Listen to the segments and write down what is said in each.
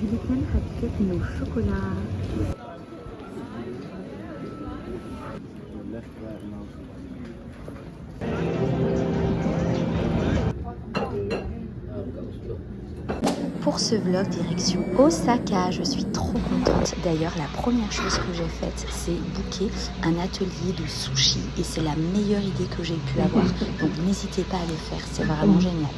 هجيبلك منها كيك من الشوكولا. Pour ce vlog, direction Osaka, je suis trop contente. D'ailleurs, la première chose que j'ai faite, c'est booker un atelier de sushi et c'est la meilleure idée que j'ai pu avoir. Donc n'hésitez pas à le faire, c'est vraiment génial.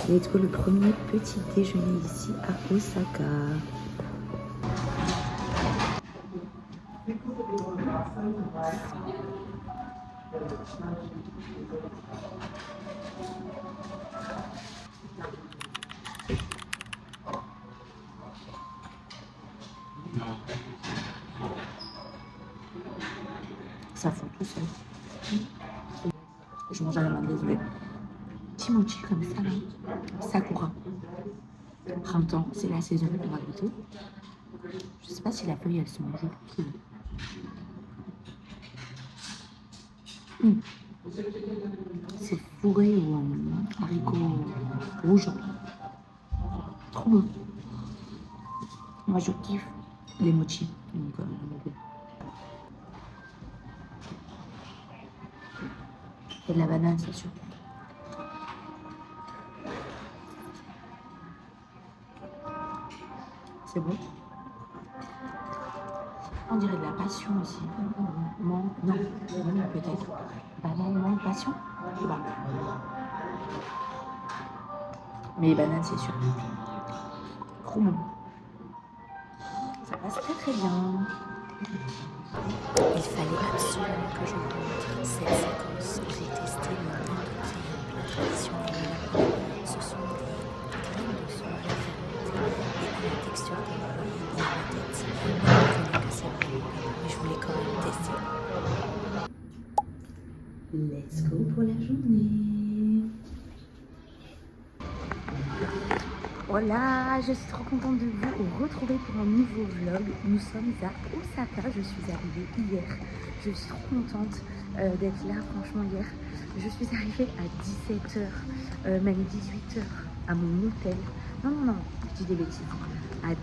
Let's go, le premier petit déjeuner ici à Osaka. Ça fond tout seul. Je mange à la main, désolée. Petit mochi comme ça là. Sakura. Printemps, c'est la saison, on va goûter. Je sais pas si la feuille elle se mange. C'est fourré au haricot rouge. Trop bon. Moi je kiffe les mochis. Donc, et de la banane, c'est sûr. C'est bon. On dirait de la passion aussi. Non, peut-être. Banane, mangue, passion. Bah. Mais banane, c'est sûr. Trop bon. Ça passe très très bien. Il fallait absolument que je vous montre cette séquence. J'ai testé le plat traditionnel. Ce sont des graines de soja fermentées et la texture des fruits et la tête. Je reconnais que c'est vraiment bon, mais je voulais quand même tester. Let's go pour la journée. Voilà, je suis trop contente de vous retrouver pour un nouveau vlog. Nous sommes à Osaka, je suis arrivée hier. Je suis trop contente d'être là, franchement hier. Je suis arrivée à 17h, même 18h à mon hôtel. Non, je dis des bêtises. À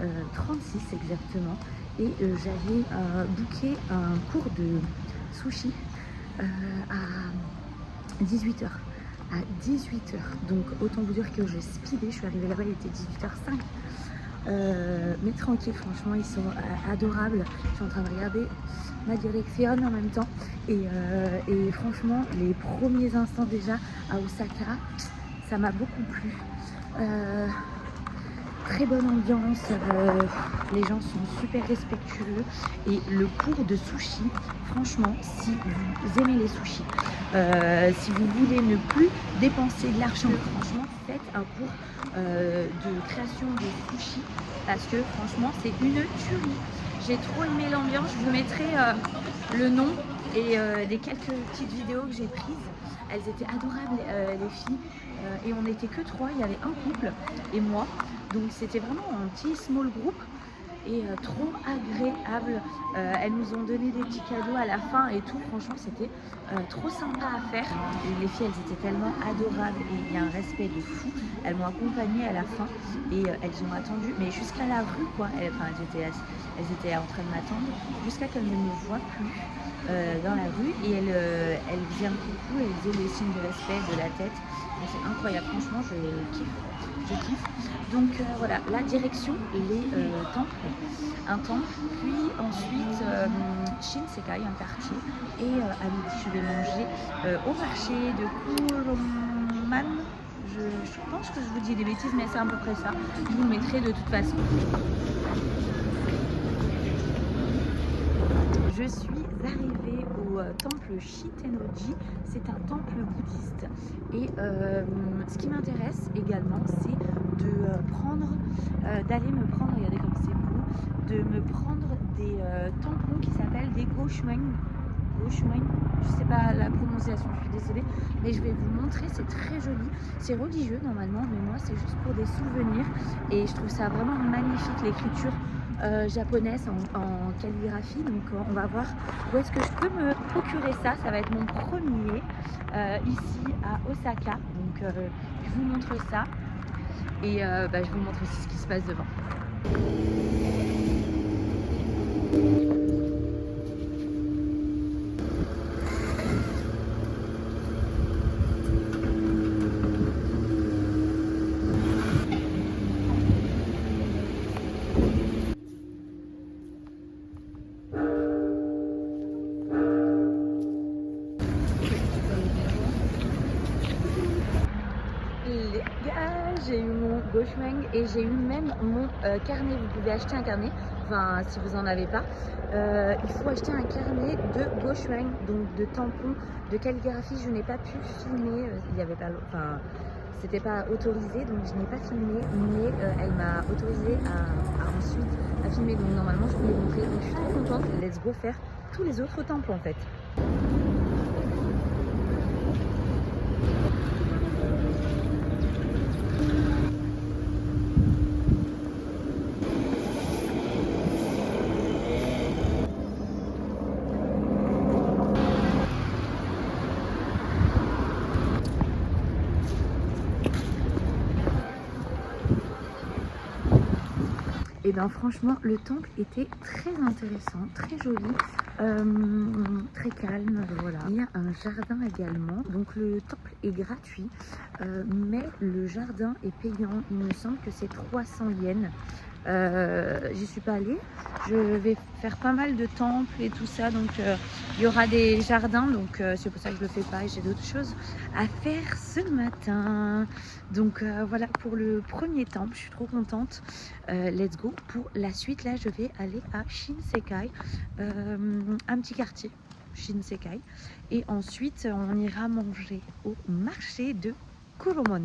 17h36 exactement. Et j'avais booké un cours de sushi à 18h. À 18h, donc autant vous dire que je speedais, je suis arrivée là-bas, il était 18h05, mais tranquille, franchement ils sont adorables. Je suis en train de regarder ma direction en même temps et franchement les premiers instants déjà à Osaka, ça m'a beaucoup plu. Très bonne ambiance, les gens sont super respectueux et le cours de sushi, franchement, si vous aimez les sushis, si vous voulez ne plus dépenser de l'argent, franchement, faites un cours de création de sushis parce que franchement, c'est une tuerie. J'ai trop aimé l'ambiance, je vous mettrai le nom et des quelques petites vidéos que j'ai prises. Elles étaient adorables, les filles, et on n'était que 3, il y avait un couple et moi. Donc c'était vraiment un petit small group et trop agréable. Elles nous ont donné des petits cadeaux à la fin et tout. Franchement, c'était trop sympa à faire. Et les filles, elles étaient tellement adorables et il y a un respect de fou. Elles m'ont accompagnée à la fin et elles ont attendu, mais jusqu'à la rue quoi. Elles étaient en train de m'attendre jusqu'à qu'elles ne me voient plus dans la rue et elles faisaient un coucou, elles faisaient des signes de respect de la tête. C'est incroyable, franchement, je kiffe. Donc voilà, la direction, les temples, un temple, puis ensuite Shinsekai, un quartier, et à midi je vais manger au marché de Kuroman. Je pense que je vous dis des bêtises, mais c'est à peu près ça. Je vous le mettrai de toute façon. Je suis arrivée au temple Shitennoji, c'est un temple bouddhiste. Et ce qui m'intéresse également, c'est de d'aller me prendre, regardez comme c'est beau, de me prendre des tampons qui s'appellent des Goshueng. Je sais pas la prononciation, je suis désolée, mais je vais vous montrer, c'est très joli, c'est religieux normalement, mais moi c'est juste pour des souvenirs et je trouve ça vraiment magnifique, l'écriture japonaise en calligraphie. Donc on va voir où est-ce que je peux me procurer ça. Ça va être mon premier ici à Osaka. Donc je vous montre ça et je vous montre aussi ce qui se passe devant. Les gars, j'ai eu mon Gauchemeng et j'ai eu même mon carnet. Vous pouvez acheter un carnet, enfin si vous en avez pas. Il faut acheter un carnet de Gauchemeng, donc de tampons, de calligraphie. Je n'ai pas pu filmer, il y avait pas, enfin c'était pas autorisé, donc je n'ai pas filmé, mais elle m'a autorisé à ensuite à filmer. Donc normalement je vous l'ai montré, donc je suis trop contente. Let's go faire tous les autres tampons en fait. Et bien franchement le temple était très intéressant, très joli, très calme, voilà. Il y a un jardin également, donc le temple est gratuit, mais le jardin est payant, il me semble que c'est 300 yens. J'y suis pas allée, je vais faire pas mal de temples et tout ça, donc il y aura des jardins, donc c'est pour ça que je le fais pas et j'ai d'autres choses à faire ce matin. Donc voilà pour le premier temple, je suis trop contente. Let's go pour la suite. Là je vais aller à Shinsekai, un petit quartier Shinsekai, et ensuite on ira manger au marché de Kuromon.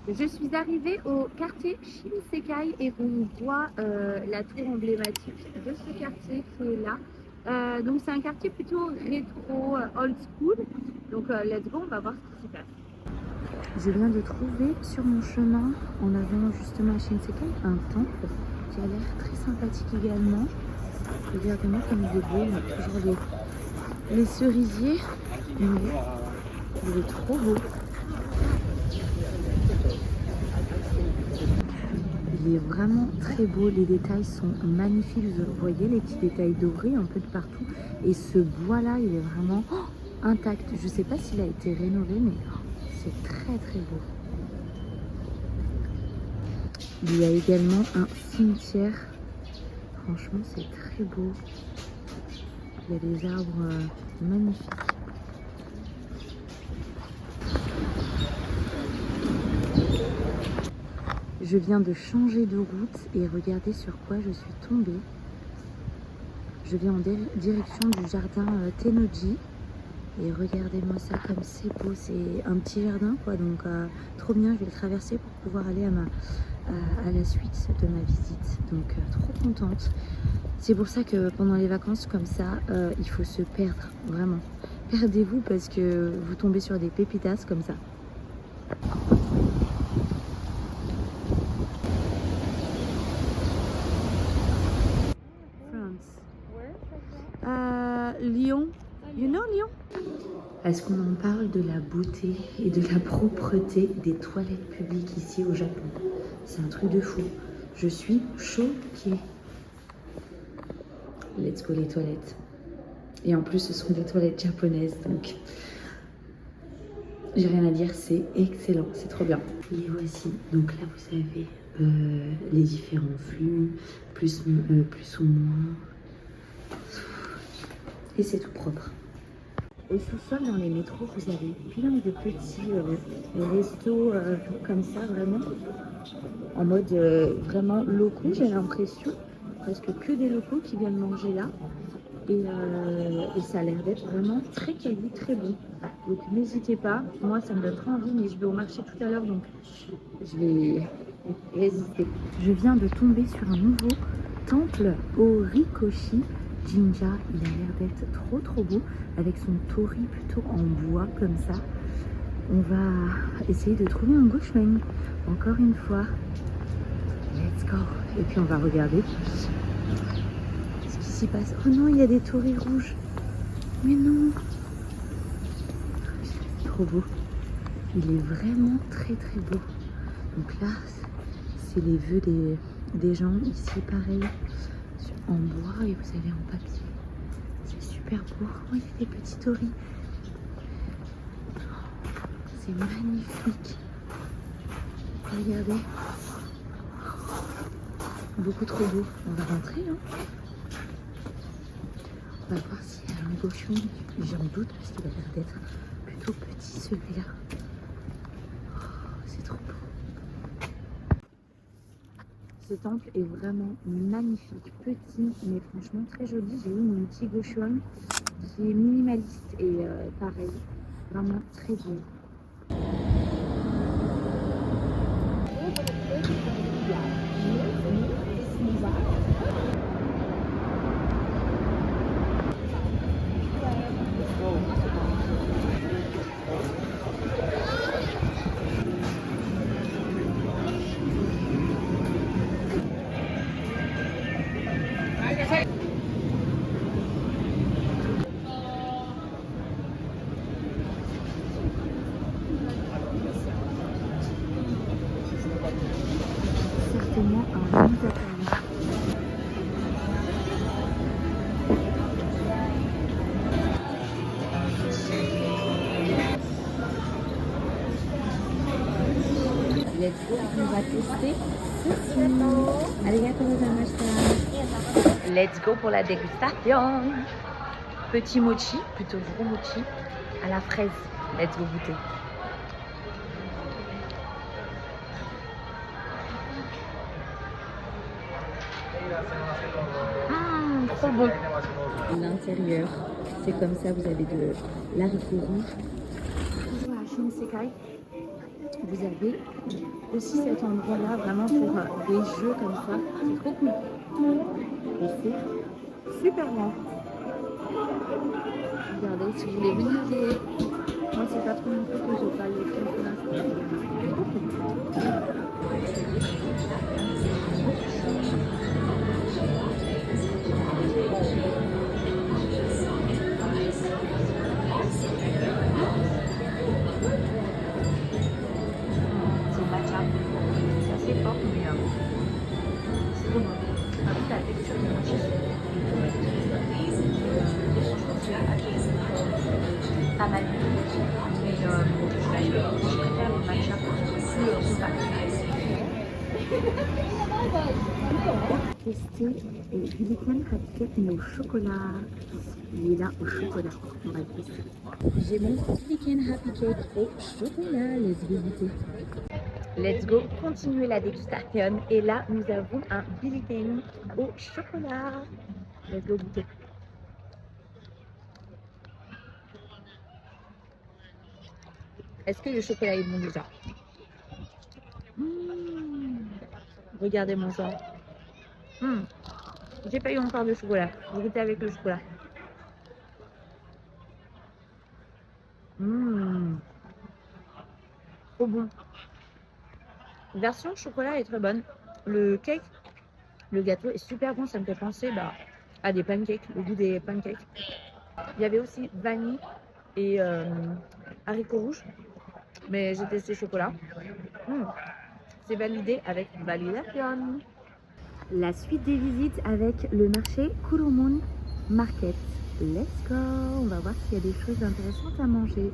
Je suis arrivée au quartier Shinsekai et on voit la tour emblématique de ce quartier qui est là. Donc c'est un quartier plutôt rétro, old school. Donc let's go, on va voir ce qui s'y passe. Je viens de trouver sur mon chemin, en allant justement à Shinsekai, un temple qui a l'air très sympathique également. Regardez-moi comme il est beau, il y a toujours les cerisiers, mais il est trop beau. Il est vraiment très beau, les détails sont magnifiques, vous voyez les petits détails dorés un peu de partout, et ce bois là il est vraiment intact. Je sais pas s'il a été rénové, mais c'est très très beau. Il y a également un cimetière, franchement c'est très beau, il y a des arbres magnifiques. Je viens de changer de route et regardez sur quoi je suis tombée. Je viens en direction du jardin Tennoji. Et regardez-moi ça comme c'est beau. C'est un petit jardin quoi. Donc trop bien, je vais le traverser pour pouvoir aller à la suite de ma visite. Donc trop contente. C'est pour ça que pendant les vacances comme ça, il faut se perdre. Vraiment. Perdez-vous parce que vous tombez sur des pépitas comme ça. Lyon, you know Lyon? Est-ce qu'on en parle de la beauté et de la propreté des toilettes publiques ici au Japon? C'est un truc de fou. Je suis choquée. Let's go les toilettes. Et en plus ce sont des toilettes japonaises, donc j'ai rien à dire, c'est excellent, c'est trop bien. Et voici, donc là vous avez les différents flux, plus ou moins. Et c'est tout propre. Au sous-sol, dans les métros, vous avez plein de petits restos comme ça, vraiment. En mode vraiment locaux, j'ai l'impression. Presque que des locaux qui viennent manger là. Et ça a l'air d'être vraiment très quali, très bon. Donc n'hésitez pas. Moi, ça me donne trop envie, mais je vais au marché tout à l'heure, donc je vais résister. Je viens de tomber sur un nouveau temple au Rikoshi Jinja. Il a l'air d'être trop beau avec son torii plutôt en bois comme ça. On va essayer de trouver un Gauchemeng encore une fois. Let's go. Et puis on va regarder bus il passe. Oh non, il y a des tories rouges. Mais non. Trop beau. Il est vraiment très très beau. Donc là, c'est les vœux des gens. Ici, pareil, en bois et vous avez en papier. C'est super beau. Oh, il y a des petits tories. C'est magnifique. Regardez. Beaucoup trop beau. On va rentrer, hein. On va voir s'il y a un gauchon. J'en doute parce qu'il a l'air d'être plutôt petit celui-là. Oh, c'est trop beau. Ce temple est vraiment magnifique, petit, mais franchement très joli. J'ai eu mon petit gauchon qui est minimaliste et pareil, vraiment très beau. Certainement un bon atelier. Let's go, on va tester ceci. Arigatou gozaimashita. Let's go pour la dégustation. Petit mochi, plutôt gros mochi à la fraise. Let's go goûter. Ah, trop beau. L'intérieur, c'est comme ça, vous avez de l'haricot rouge. Toujours à Shinsekai, vous avez aussi cet endroit-là, vraiment pour des jeux comme ça. C'est trop cool. Et c'est super grand. Regardez, si vous voulez venir, moi c'est pas trop non plus que je parle de ça. C'est matcha. C'est assez fort, mais c'est trop bon. Avec la texture du matcha. Pas mal. Mais je préfère le matcha plus compact. Tester le Billiken Cupcake mais au chocolat. Il est là au chocolat. On va le tester. J'ai mon Billiken Happy Cake au chocolat. Let's go goûter. Let's go continuer la dégustation. Et là, nous avons un Billiken au chocolat. Let's go goûter. Est-ce que le chocolat est bon déjà? Regardez mon sang. J'ai pas eu encore de chocolat. Je vais goûter avec le chocolat. Trop bon. Version chocolat est très bonne. Le cake, le gâteau est super bon. Ça me fait penser à des pancakes, le goût des pancakes. Il y avait aussi vanille et haricots rouges. Mais j'ai testé chocolat. C'est validé avec validation. La suite des visites avec le marché Kurumun Market. Let's go. On va voir s'il y a des choses intéressantes à manger.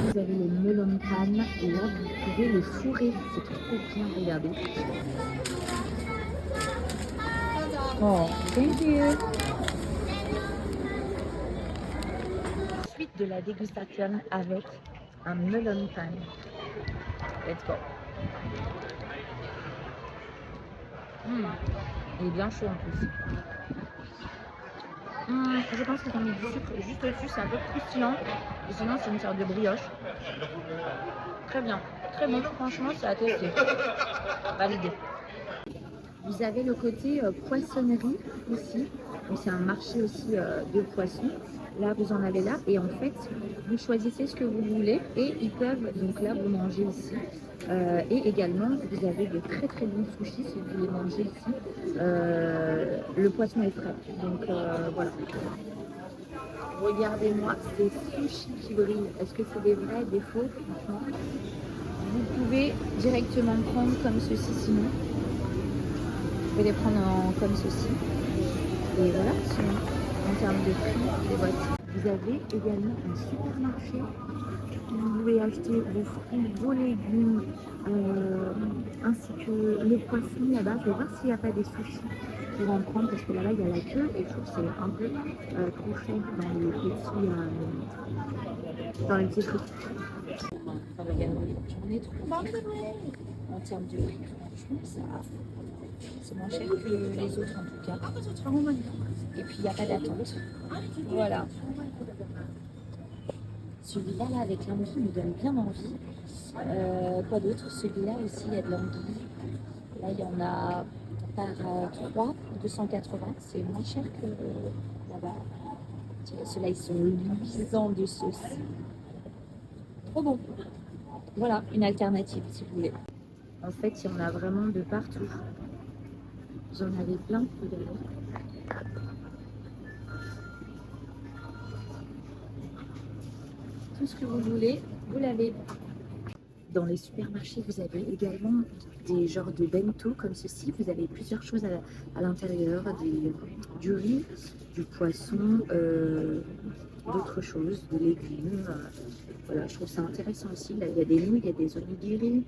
Vous avez les melon pan et là vous pouvez les fourrer. C'est trop bien, regardez. Oh, thank you. Suite de la dégustation avec un melon pan. Let's go. Il est bien chaud en plus. Je pense qu'ils ont mis du sucre juste au-dessus, c'est un peu croustillant. Et sinon, c'est une sorte de brioche. Très bien, très bon. Franchement, c'est à tester. Validé. Vous avez le côté poissonnerie ici. Donc, c'est un marché aussi de poissons. Là, vous en avez là. Et en fait, vous choisissez ce que vous voulez. Et ils peuvent, donc là, vous mangez ici. Et également, vous avez de très très bons sushis si vous voulez manger ici. Le poisson est frais. Donc voilà. Regardez-moi ces sushis qui brillent. Est-ce que c'est des vrais, des faux? Franchement, vous pouvez directement prendre comme ceci sinon. Vous pouvez les prendre comme ceci. Et voilà, sinon, en termes de prix, les voici. Vous avez également un supermarché. Vous pouvez acheter vos fruits, vos légumes, ainsi que le poisson là-bas. Je vais voir s'il n'y a pas des sushis pour en prendre parce que là-bas il y a la queue et je trouve que c'est un peu trop cher dans les petits trucs. Enfin, regardez, j'en ai trop. En termes de prix, franchement, c'est moins cher que les autres en tout cas. Et puis il n'y a pas d'attente. Voilà. Celui-là, là, avec l'anguille, me donne bien envie. Quoi d'autre? Celui-là aussi, il y a de l'anguille. Là, il y en a par 3, 280. C'est moins cher que là-bas. Ceux-là, ils sont luisants de sauce. Trop bon. Voilà, une alternative, si vous voulez. En fait, il y en a vraiment de partout. J'en avais plein, regardez. Tout ce que vous voulez, vous l'avez. Dans les supermarchés, vous avez également des genres de bento comme ceci. Vous avez plusieurs choses à l'intérieur, du riz, du poisson, d'autres choses, des légumes. Voilà, je trouve ça intéressant aussi. Là, il y a des nouilles, il y a des onigiri.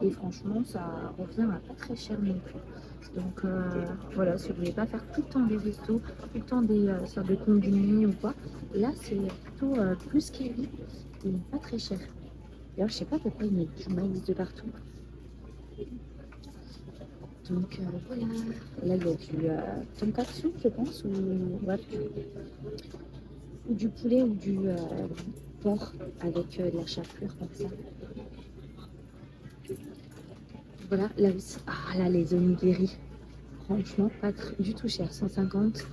Et franchement, ça revient à pas très cher non plus. Donc voilà, si vous voulez pas faire tout le temps des restos, tout le temps des sortes de combinés ou quoi, là c'est plutôt plus qu'évi et pas très cher. D'ailleurs, je sais pas pourquoi ils mettent du maïs de partout. Donc voilà, là il y a du tonkatsu, je pense, ou du poulet ou du porc avec de la chapelure comme ça. Voilà, là aussi, ah là les onigiri. Franchement, pas du tout cher. 150,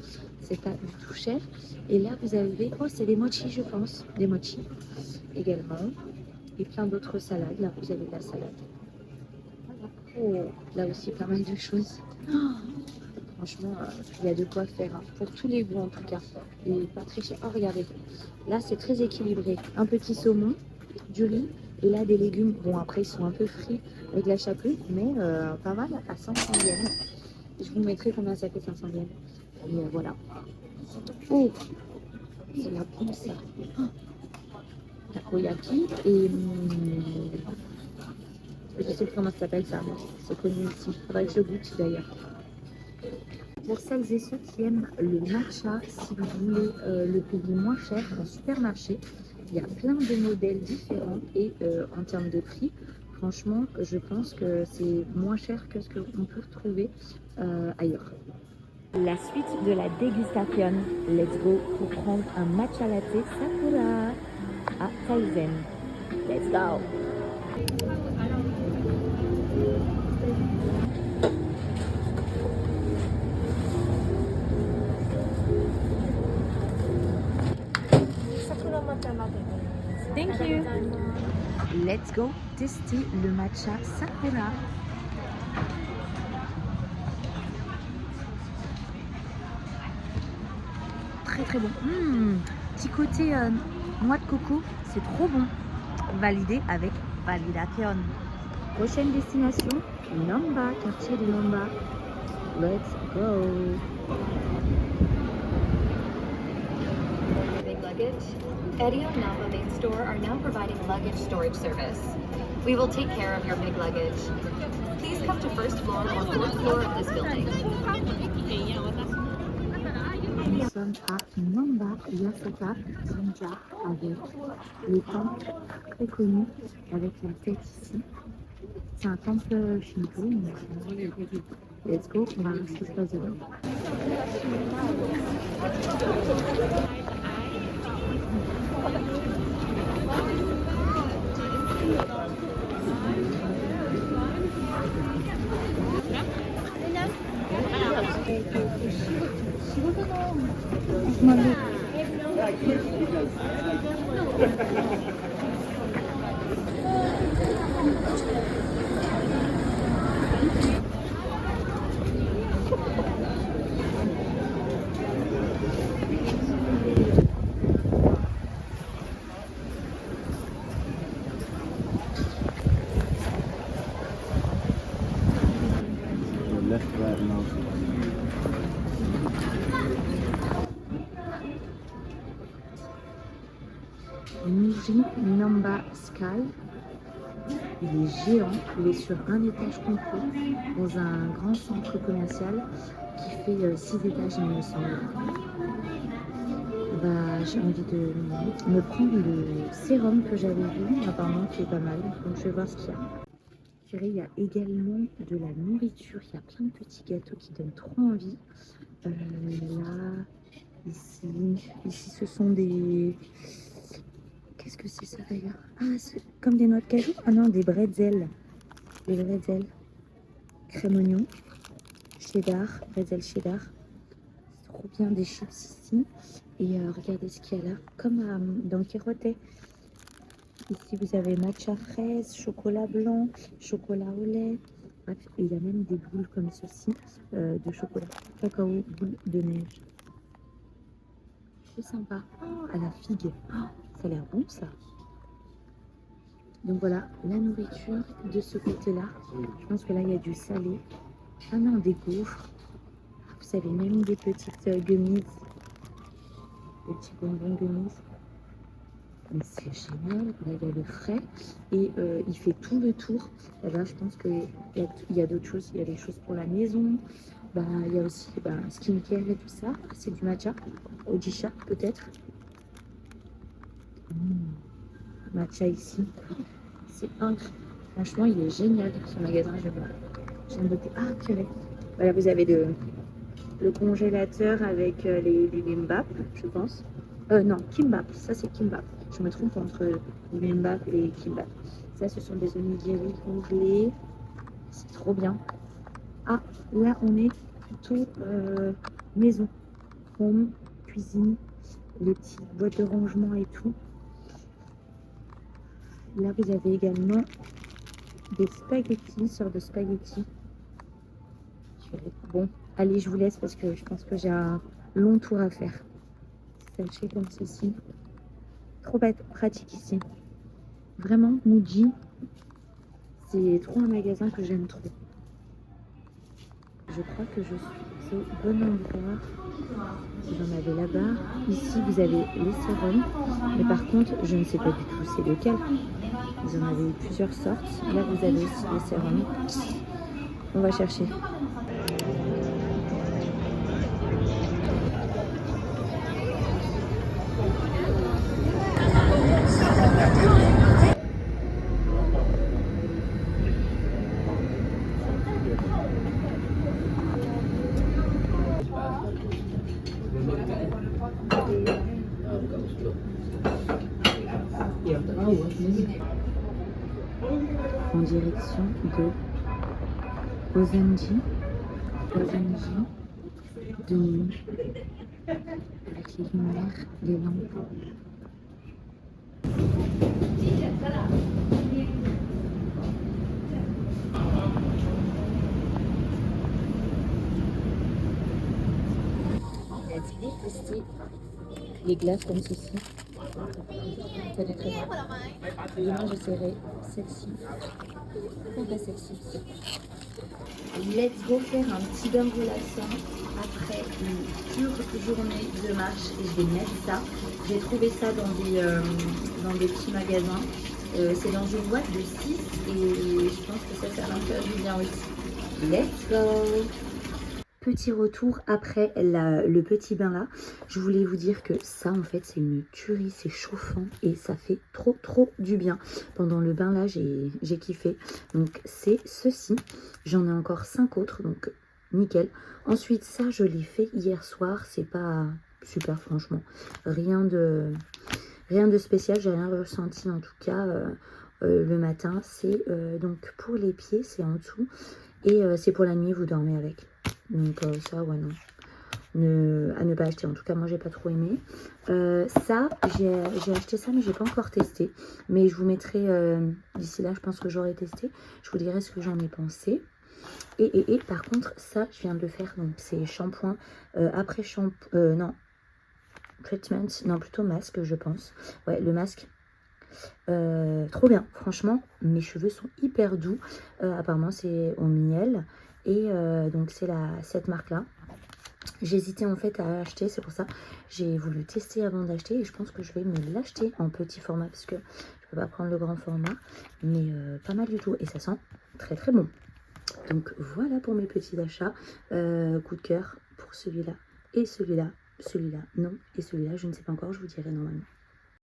c'est pas du tout cher. Et là, vous avez... Oh, c'est des mochis, je pense. Des mochis également. Et plein d'autres salades. Là, vous avez de la salade. Oh, là aussi, pas mal de choses. Oh, franchement, il y a de quoi faire. Hein. Pour tous les goûts, en tout cas. Et pas très cher. Oh, regardez. Là, c'est très équilibré. Un petit saumon, du riz. Et là, des légumes. Bon, après, ils sont un peu frits avec la chapelure. Mais pas mal à 500 yens. Je vous mettrai combien ça fait 500 yens. Et voilà. Oh, c'est la bombe ça. Oh. Takoyaki et je sais plus comment ça s'appelle ça. C'est connu ici. Faudrait que je goûte d'ailleurs. Pour celles et ceux qui aiment le matcha, si vous voulez le payer moins cher en supermarché, il y a plein de modèles différents et en termes de prix, franchement, je pense que c'est moins cher que ce qu'on peut retrouver ailleurs. La suite de la dégustation. Let's go pour prendre un matcha latte Sakura à Kaizen. Let's go. Thank you. Let's go tester le matcha Sakura. Très très bon. Petit côté noix de coco, c'est trop bon. Validé avec validation. Prochaine destination, Namba, quartier de Namba. Let's go. Luggage. Eddie and Namba main store are now providing luggage storage service. We will take care of your big luggage. Please come to first floor or fourth floor of this building. Nous sommes à Namba Yasaka Jinja avec le temple très connu avec la tête ici. C'est un temple shinto, mais Let's go, on va voir ce qui se passe dedans. Left, right, and out. Niji Namba Sky. Il est géant, il est sur un étage complet dans un grand centre commercial qui fait 6 étages, il me semble. Bah, j'ai envie de me prendre le sérum que j'avais vu, apparemment qui est pas mal, donc je vais voir ce qu'il y a. Je dirais, il y a également de la nourriture, il y a plein de petits gâteaux qui donnent trop envie. Là, ici ce sont des... Qu'est-ce que c'est ça d'ailleurs? Ah, c'est comme des noix de cajou? Ah non, des bretzels. Des bretzels. Crème oignon. Cheddar. Bretzel cheddar. C'est trop bien, des chips ici. Et regardez ce qu'il y a là. Comme dans le Quérotais. Ici, vous avez matcha fraise, chocolat blanc, chocolat au lait. Bref, et il y a même des boules comme ceci de chocolat. Cacao, boule de neige. C'est sympa. Oh, à la figue. Oh, ça a l'air bon ça. Donc voilà, la nourriture de ce côté-là. Je pense que là, il y a du salé. Ah non, des gaufres. Vous avez même des petites gummies. Des petits bonbons gummies. Mais c'est génial. Là, il y a le frais. Et il fait tout le tour. Et là, je pense qu'il y a d'autres choses. Il y a des choses pour la maison. Bah, il y a aussi skincare et tout ça. C'est du matcha. Ojisha, peut-être. Matcha ici. C'est incroyable. Franchement, il est génial ce magasin. J'aime beaucoup. Ah, purée. Voilà, vous avez le congélateur avec les bibimbap, je pense. Non, kimbap. Ça, c'est kimbap. Je me trompe entre bibimbap et kimbap. Ça, ce sont des onigiri congelés. C'est trop bien. Ah, là, on est plutôt maison. Home, cuisine, les petites boîtes de rangement et tout. Là, vous avez également des spaghettis, sortes de spaghettis. Bon, allez, je vous laisse parce que je pense que j'ai un long tour à faire. Sachez comme ceci. Trop pratique ici. Vraiment, Muji, c'est trop un magasin que j'aime trop. Je crois que je suis au bon endroit. Vous en avez là-bas. Ici, vous avez les sérums. Mais par contre, je ne sais pas du tout c'est lequel. Vous en avez plusieurs sortes. Là, vous avez aussi les sérums. On va chercher. En direction de Ozenji de nuit avec les lumières, les lampes. Let's go tester les glaces comme ceci. Ça doit être très bon. Demain, j'essaierai celle-ci. Pourquoi pas celle-ci aussi. Let's go faire un petit bain relaxant après une dure journée de marche et je vais mettre ça. J'ai trouvé ça dans des petits magasins. C'est dans une boîte de 6 et je pense que ça va me faire du bien aussi. Let's go! Petit retour après le petit bain là. Je voulais vous dire que ça en fait c'est une tuerie, c'est chauffant et ça fait trop du bien. Pendant le bain là j'ai kiffé. Donc c'est ceci. J'en ai encore 5 autres donc nickel. Ensuite, ça, je l'ai fait hier soir. C'est pas super, franchement. Rien de spécial. J'ai rien ressenti, en tout cas, le matin. C'est donc pour les pieds, c'est en dessous. Et c'est pour la nuit, vous dormez avec. Donc ça, ouais, non. À ne pas acheter. En tout cas, moi, j'ai pas trop aimé. Ça, j'ai acheté ça, mais j'ai pas encore testé. Mais je vous mettrai, d'ici là, je pense que j'aurai testé. Je vous dirai ce que j'en ai pensé. Et par contre, ça, je viens de le faire. Donc, c'est shampoing après shampoing. Non, treatment. Non, plutôt masque, je pense. Ouais, le masque. Trop bien. Franchement, mes cheveux sont hyper doux. Apparemment, c'est au miel. Et donc, c'est cette marque-là. J'hésitais en fait à acheter, c'est pour ça j'ai voulu tester avant d'acheter et je pense que je vais me l'acheter en petit format parce que je peux pas prendre le grand format, mais pas mal du tout et ça sent très très bon. Donc voilà pour mes petits achats, coup de cœur pour celui-là et celui-là non et celui-là je ne sais pas encore, je vous dirai normalement.